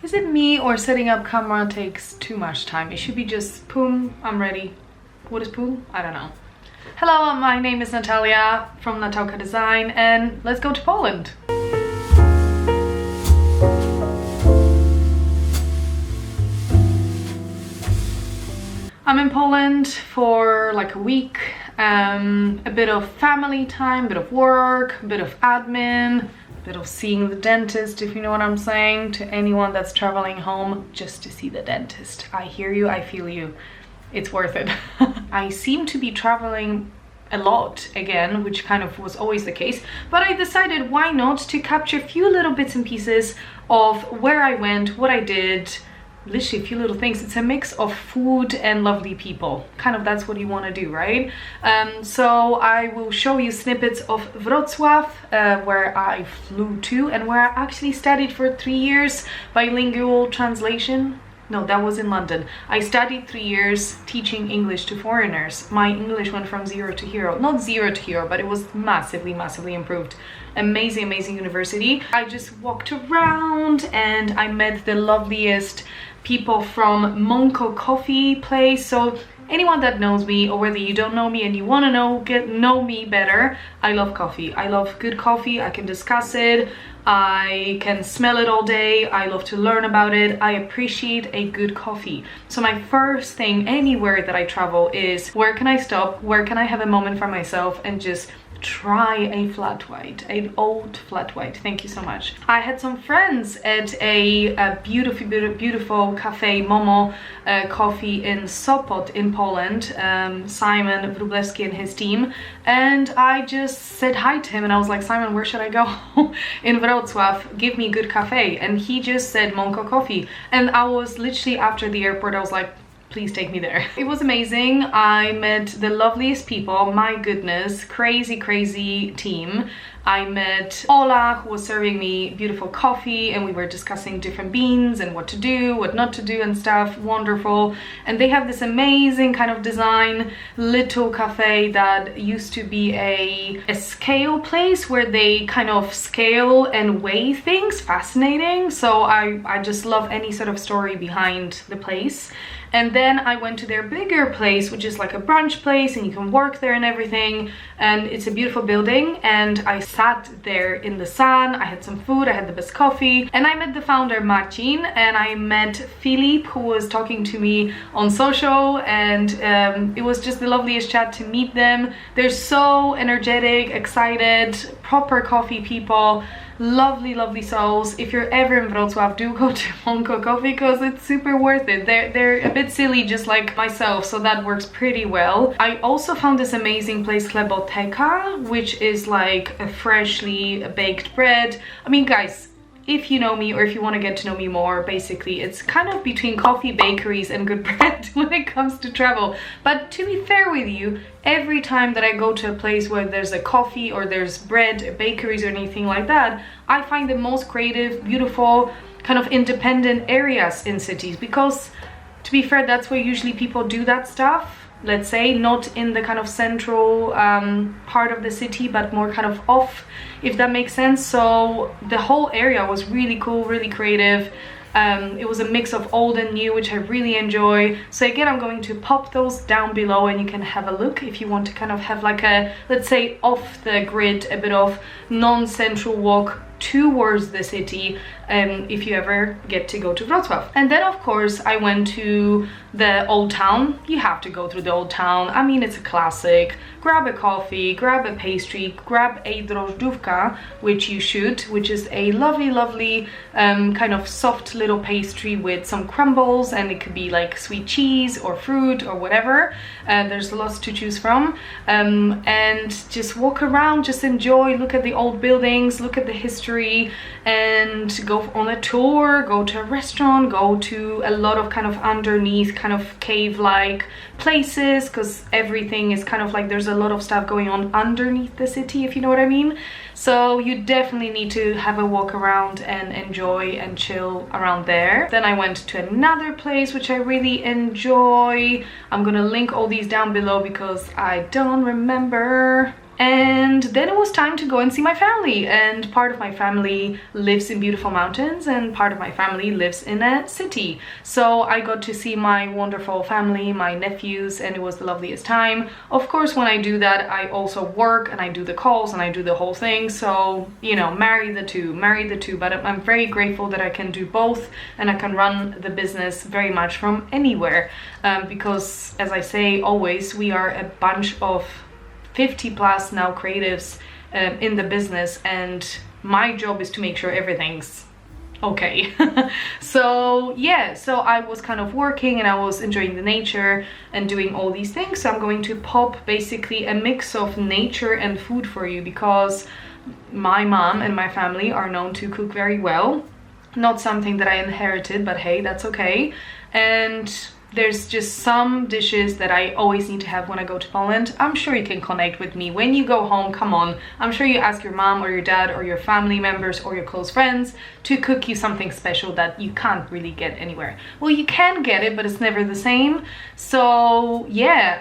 Is it me or setting up camera takes too much time? It should be just boom, I'm ready. What is boom? I don't know. Hello, my name is Natalia from NATALKA Design and let's go to Poland. I'm in Poland for like a week. A bit of family time, a bit of work, a bit of admin, a bit of seeing the dentist, if you know what I'm saying, to anyone that's traveling home just to see the dentist. I hear you, I feel you. It's worth it. I seem to be traveling a lot again, which kind of was always the case, but I decided why not to capture a few little bits and pieces of where I went, what I did, literally a few little things. It's a mix of food and lovely people. Kind of that's what you want to do, right? So I will show you snippets of Wrocław, where I flew to and where I actually studied for 3 years bilingual translation. No, that was in London. I studied 3 years teaching English to foreigners. My English went from 0 to hero. Not 0 to hero, but it was massively, massively improved. Amazing, amazing university. I just walked around and I met the loveliest people from Monko Coffee place. So anyone that knows me, or whether you don't know me and you want to get know me better, I love coffee. I love good coffee. I can discuss it. I can smell it all day. I love to learn about it. I appreciate a good coffee. So my first thing anywhere that I travel is where can I stop? Where can I have a moment for myself and just try a flat white, an old flat white. Thank you so much. I had some friends at a beautiful cafe, Monko Coffee in Sopot in Poland, Simon Wróblewski and his team, and I just said hi to him and I was like, Simon, where should I go in Wrocław? Give me good cafe. And he just said Monko Coffee, and I was literally after the airport, I was like, please take me there. It was amazing. I met the loveliest people. My goodness, crazy team. I met Ola, who was serving me beautiful coffee, and we were discussing different beans and what to do, what not to do and stuff. Wonderful. And they have this amazing kind of design little cafe that used to be a scale place where they kind of scale and weigh things. Fascinating. So I just love any sort of story behind the place. And then I went to their bigger place, which is like a brunch place and you can work there and everything. And it's a beautiful building. And I sat there in the sun. I had some food, I had the best coffee. And I met the founder, Marcin, and I met Filip, who was talking to me on social. And it was just the loveliest chat to meet them. They're so energetic, excited, proper coffee people. Lovely souls. If you're ever in Wrocław, do go to Monko Coffee because it's super worth it. They're a bit silly just like myself, so that works pretty well. I also found this amazing place, Chleboteka, which is like a freshly baked bread. I mean, guys, if you know me or if you want to get to know me more, basically it's kind of between coffee, bakeries and good bread when it comes to travel. But to be fair with you, every time that I go to a place where there's a coffee or there's bread, bakeries or anything like that, I find the most creative, beautiful, kind of independent areas in cities, because to be fair, that's where usually people do that stuff. Let's say not in the kind of central part of the city, but more kind of off, if that makes sense. So the whole area was really cool, really creative. It was a mix of old and new, which I really enjoy. So again, I'm going to pop those down below and you can have a look if you want to kind of have like a, let's say, off the grid, a bit of non-central walk towards the city, if you ever get to go to Wrocław. And then of course I went to the old town. You have to go through the old town. I mean, it's a classic. Grab a coffee, grab a pastry, grab a drożdżówka, which you should, which is a lovely kind of soft little pastry with some crumbles, and it could be like sweet cheese or fruit or whatever. There's lots to choose from, and just walk around, just enjoy, look at the old buildings, look at the history, and go on a tour, go to a restaurant, go to a lot of kind of underneath kind of cave-like places, because everything is kind of like there's a lot of stuff going on underneath the city, if you know what I mean. So you definitely need to have a walk around and enjoy and chill around there. Then I went to another place which I really enjoy. I'm gonna link all these down below because I don't remember. And then it was time to go and see my family, and part of my family lives in beautiful mountains and part of my family lives in a city. So I got to see my wonderful family, my nephews, and it was the loveliest time. Of course, when I do that, I also work and I do the calls and I do the whole thing. So, you know, marry the two. But I'm very grateful that I can do both and I can run the business very much from anywhere. Because, as I say always, we are a bunch of 50 plus now creatives in the business, and my job is to make sure everything's okay. So yeah, so I was kind of working and I was enjoying the nature and doing all these things. So I'm going to pop basically a mix of nature and food for you, because my mom and my family are known to cook very well. Not something that I inherited, but hey, that's okay. And there's just some dishes that I always need to have when I go to Poland. I'm sure you can connect with me. When you go home, come on. I'm sure you ask your mom or your dad or your family members or your close friends to cook you something special that you can't really get anywhere. Well, you can get it, but it's never the same. So yeah,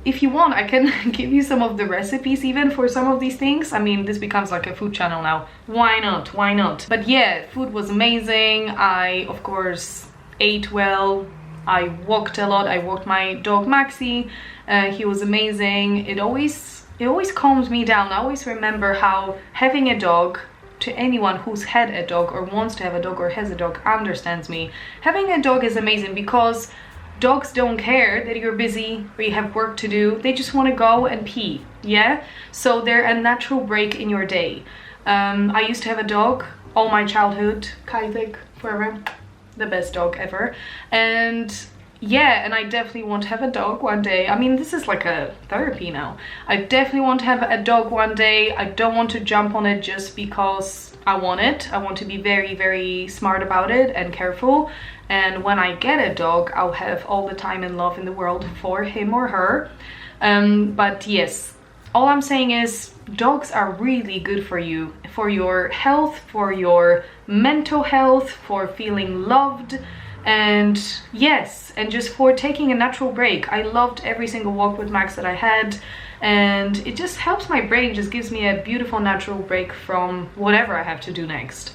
if you want, I can give you some of the recipes even for some of these things. I mean, this becomes like a food channel now. Why not? Why not? But yeah, food was amazing. I, of course, ate well. I walked a lot. I walked my dog Maxi. He was amazing. It always calms me down. I always remember how having a dog, to anyone who's had a dog or wants to have a dog or has a dog, understands me. Having a dog is amazing because dogs don't care that you're busy or you have work to do. They just want to go and pee. Yeah, so they're a natural break in your day. I used to have a dog all my childhood. Kaitik forever. The best dog ever. And yeah, and I definitely want to have a dog one day. I mean, this is like a therapy now. I definitely want to have a dog one day. I don't want to jump on it just because I want it. I want to be very, very smart about it and careful. And when I get a dog, I'll have all the time and love in the world for him or her. But yes, all I'm saying is dogs are really good for you, for your health, for your mental health, for feeling loved, and yes, and just for taking a natural break. I loved every single walk with Max that I had, and it just helps my brain, just gives me a beautiful natural break from whatever I have to do next.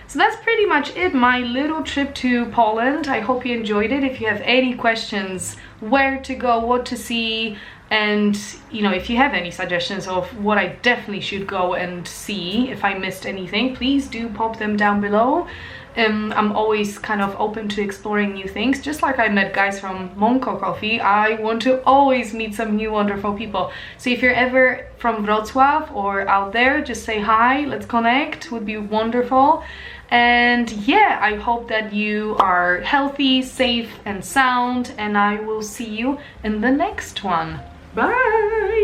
So that's pretty much it, my little trip to Poland. I hope you enjoyed it. If you have any questions, where to go, what to see, and you know, if you have any suggestions of what I definitely should go and see if I missed anything, please do pop them down below. I'm always kind of open to exploring new things. Just like I met guys from Monko Coffee, I want to always meet some new wonderful people. So if you're ever from Wroclaw or out there, just say hi, let's connect, would be wonderful. And yeah, I hope that you are healthy, safe and sound, and I will see you in the next one. Bye!